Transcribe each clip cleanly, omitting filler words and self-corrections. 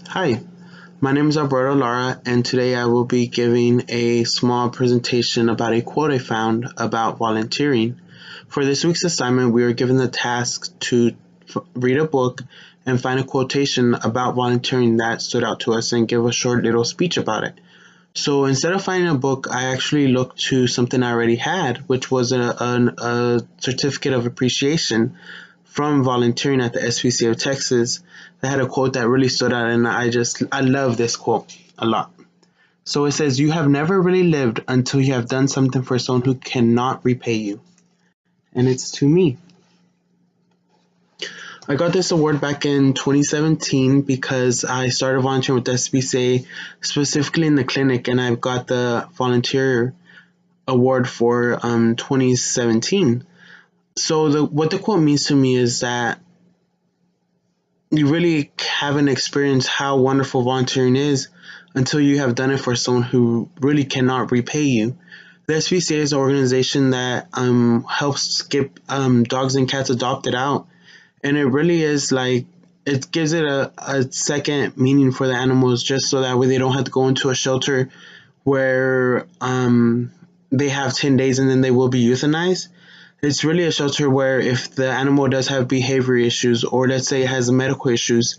Hi, my name is Alberto Lara, and today I will be giving a small presentation about a quote I found about volunteering. For this week's assignment, we were given the task to read a book and find a quotation about volunteering that stood out to us and give a short little speech about it. So instead of finding a book, I actually looked to something I already had, which was a certificate of appreciation from volunteering at the SPCA of Texas that had a quote that really stood out, and I love this quote a lot. So it says, "You have never really lived until you have done something for someone who cannot repay you," and it's to me. I got this award back in 2017 because I started volunteering with SPCA, specifically in the clinic, and I've got the volunteer award for 2017. So what the quote means to me is that you really haven't experienced how wonderful volunteering is until you have done it for someone who really cannot repay you. The SPCA is an organization that helps get dogs and cats adopted out, and it really is like it gives it a second meaning for the animals, just so that way they don't have to go into a shelter where they have 10 days and then they will be euthanized. It's really a shelter where if the animal does have behavior issues, or let's say it has medical issues,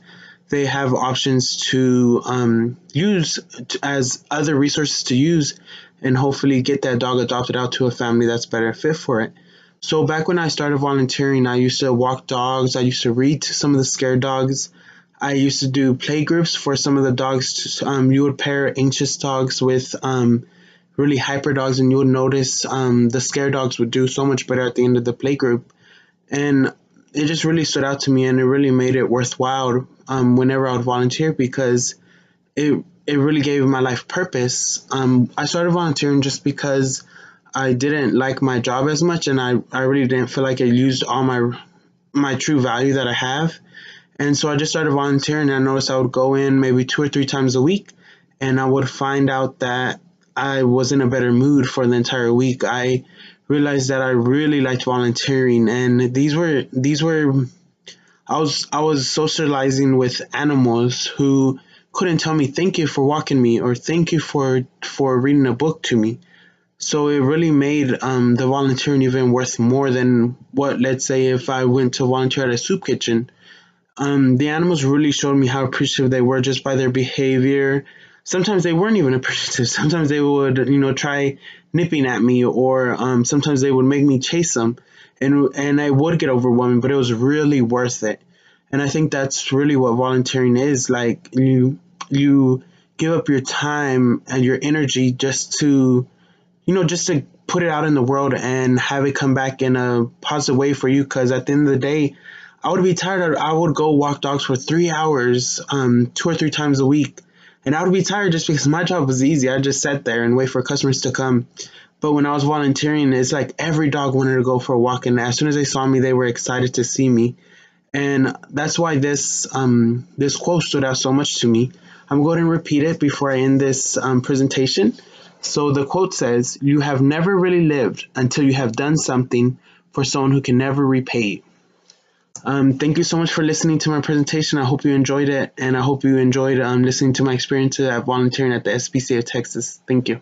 they have options to use as other resources to use, and hopefully get that dog adopted out to a family that's better fit for it. So back when I started volunteering, I used to walk dogs. I used to read to some of the scared dogs. I used to do play groups for some of the dogs. You would pair anxious dogs with really hyper dogs, and you would notice the scare dogs would do so much better at the end of the play group. And it just really stood out to me, and it really made it worthwhile whenever I would volunteer, because it really gave my life purpose. I started volunteering just because I didn't like my job as much, and I really didn't feel like it used all my true value that I have. And so I just started volunteering, and I noticed I would go in maybe 2 or 3 times a week, and I would find out that I was in a better mood for the entire week. I realized that I really liked volunteering, and these were I was socializing with animals who couldn't tell me thank you for walking me, or thank you for reading a book to me. So it really made the volunteering even worth more than what, let's say, if I went to volunteer at a soup kitchen. The animals really showed me how appreciative they were just by their behavior. Sometimes they weren't even appreciative. Sometimes they would, try nipping at me, or sometimes they would make me chase them, and I would get overwhelmed, but it was really worth it. And I think that's really what volunteering is like. You give up your time and your energy just to put it out in the world and have it come back in a positive way for you. Because at the end of the day, I would be tired. I would go walk dogs for 3 hours, 2 or 3 times a week, and I would be tired just because my job was easy. I just sat there and wait for customers to come. But when I was volunteering, it's like every dog wanted to go for a walk, and as soon as they saw me, they were excited to see me. And that's why this quote stood out so much to me. I'm going to repeat it before I end this presentation. So the quote says, "You have never really lived until you have done something for someone who can never repay you." Thank you so much for listening to my presentation. I hope you enjoyed it, and I hope you enjoyed listening to my experience at volunteering at the SPCA of Texas. Thank you.